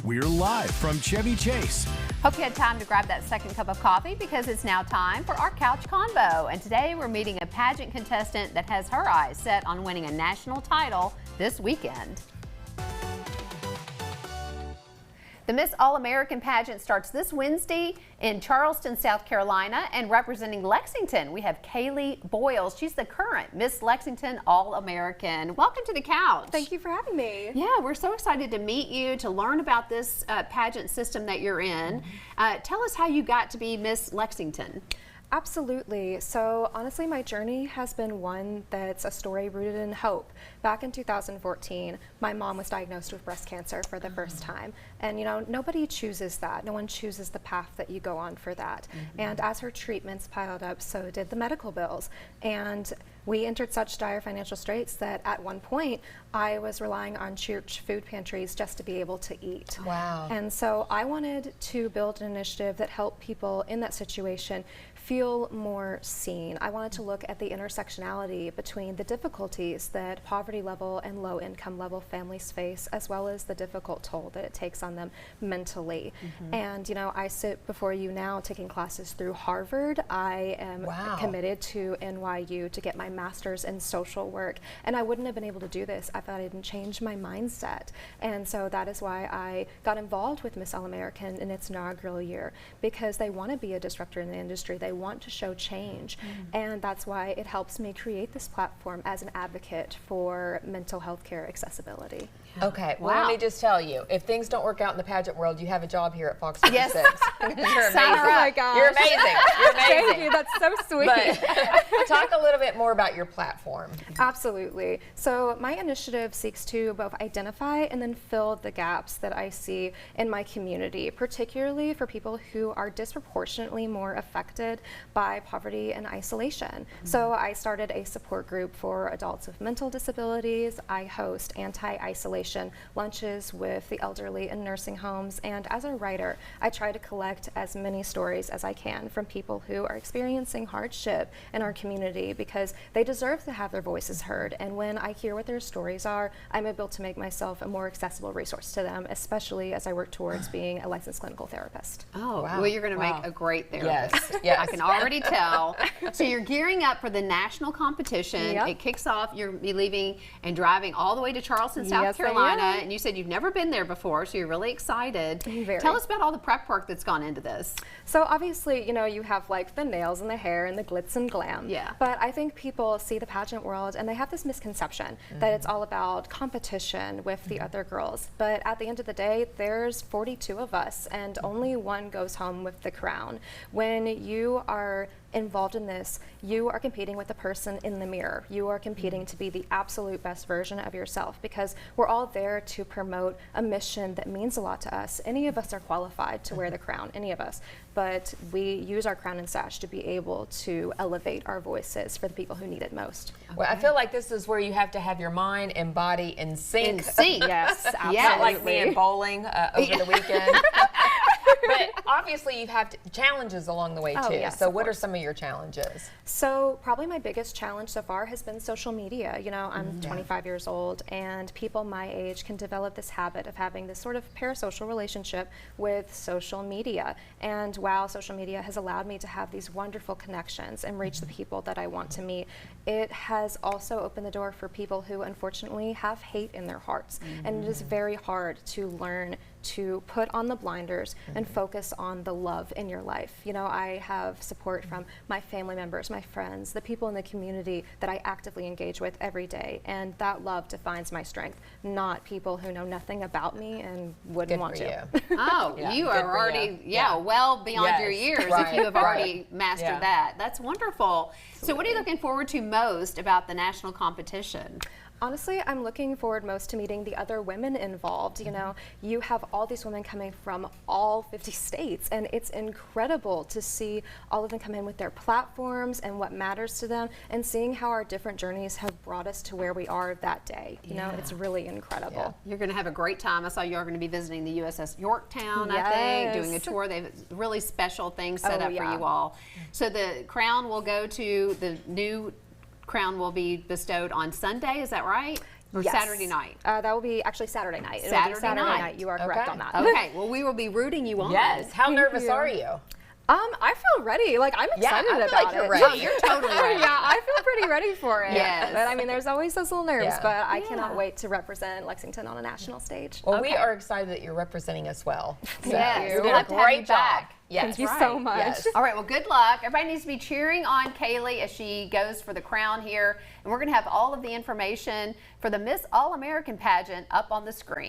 We're live from Chevy Chase. Hope you had time to grab that second cup of coffee because it's now time for our couch convo. And today we're meeting a pageant contestant that has her eyes set on winning a national title this weekend. The Miss All-American pageant starts this Wednesday in Charleston, South Carolina, and representing Lexington, we have Kailey Boyles. She's the current Miss Lexington All-American. Welcome to the couch. Thank you for having me. Yeah, we're so excited to meet you, to learn about this pageant system that you're in. Tell us how you got to be Miss Lexington. Absolutely. So honestly, my journey has been one that's a story rooted in hope. Back in 2014, my mom was diagnosed with breast cancer for the first time. And you know, nobody chooses that. No one chooses the path that you go on for that. And as her treatments piled up, so did the medical bills. And we entered such dire financial straits that at one point I was relying on church food pantries just to be able to eat. Wow. And so I wanted to build an initiative that helped people in that situation feel more seen. I wanted to look at the intersectionality between the difficulties that poverty level and low income level families face, as well as the difficult toll that it takes on them mentally. And you know, I sit before you now taking classes through Harvard. I am committed to NYU to get my master's in social work, and I wouldn't have been able to do this if I didn't change my mindset. And so that is why I got involved with Miss All-American in its inaugural year, because they want to be a disruptor in the industry. They want to show change, and that's why it helps me create this platform as an advocate for mental health care accessibility. Okay, well, let me just tell you, if things don't work out in the pageant world, you have a job here at Fox 46. Yes. You're amazing. Oh my gosh. You're amazing. You're amazing. Thank you, that's so sweet. But talk a little bit more about your platform. Absolutely. So my initiative seeks to both identify and then fill the gaps that I see in my community, particularly for people who are disproportionately more affected by poverty and isolation. So I started a support group for adults with mental disabilities. I host anti-isolation lunches with the elderly in nursing homes, and as a writer, I try to collect as many stories as I can from people who are experiencing hardship in our community, because they deserve to have their voices heard. And when I hear what their stories are, I'm able to make myself a more accessible resource to them, especially as I work towards being a licensed clinical therapist. Oh, well, you're going to make a great therapist. Yes. I can already tell. So you're gearing up for the national competition. It kicks off. You'll be leaving and driving all the way to Charleston, South Carolina. And you said you've never been there before, so you're really excited. Tell us about all the prep work that's gone into this. So obviously, you know, you have like the nails and the hair and the glitz and glam. Yeah. But I think people see the pageant world and they have this misconception that it's all about competition with the other girls. But at the end of the day, there's 42 of us and only one goes home with the crown. When you are involved in this, you are competing with the person in the mirror. You are competing to be the absolute best version of yourself, because we're all there to promote a mission that means a lot to us. Any of us are qualified to wear the crown, any of us, but we use our crown and sash to be able to elevate our voices for the people who need it most. Well, I feel like this is where you have to have your mind and body in sync. In sync. Yes, absolutely. Not like me and bowling over the weekend. But obviously you've had challenges along the way too. Yes, so what are some of your challenges? So probably my biggest challenge so far has been social media. You know, I'm 25 years old, and people my age can develop this habit of having this sort of parasocial relationship with social media. And while social media has allowed me to have these wonderful connections and reach the people that I want to meet, it has also opened the door for people who unfortunately have hate in their hearts. And it is very hard to learn to put on the blinders and focus on the love in your life. You know, I have support from my family members, my friends, the people in the community that I actively engage with every day, and that love defines my strength, not people who know nothing about me and wouldn't want to. Oh, you are already well beyond your years if you have already mastered that. That's wonderful. So what are you looking forward to most about the national competition? Honestly, I'm looking forward most to meeting the other women involved. You know, you have all these women coming from all 50 states, and it's incredible to see all of them come in with their platforms and what matters to them, and seeing how our different journeys have brought us to where we are that day. You know, it's really incredible. You're going to have a great time. I saw you are going to be visiting the USS Yorktown, I think, doing a tour. They have really special things set up for you all. So the crown will go to the new crown will be bestowed on Sunday, is that right? Or Yes. Saturday night? That will be actually Saturday night. It'll be Saturday night. You are correct Okay. on that. Okay, well, we will be rooting you on. Yes. How nervous you. are you? I feel ready. Like, I'm Yeah, excited I feel about like you're it. ready. Oh, you're totally ready. Yeah, I feel pretty ready for it. Yes. But I mean, there's always those little nerves, Yeah. but I cannot wait to represent Lexington on a national stage. Well, we Okay. are excited that you're representing us well. Yes, You we'll did have a to have you great job. back. Yes. Thank you Right. so much. Yes. All right, well, good luck. Everybody needs to be cheering on Kailey as she goes for the crown here. And we're going to have all of the information for the Miss All-American pageant up on the screen.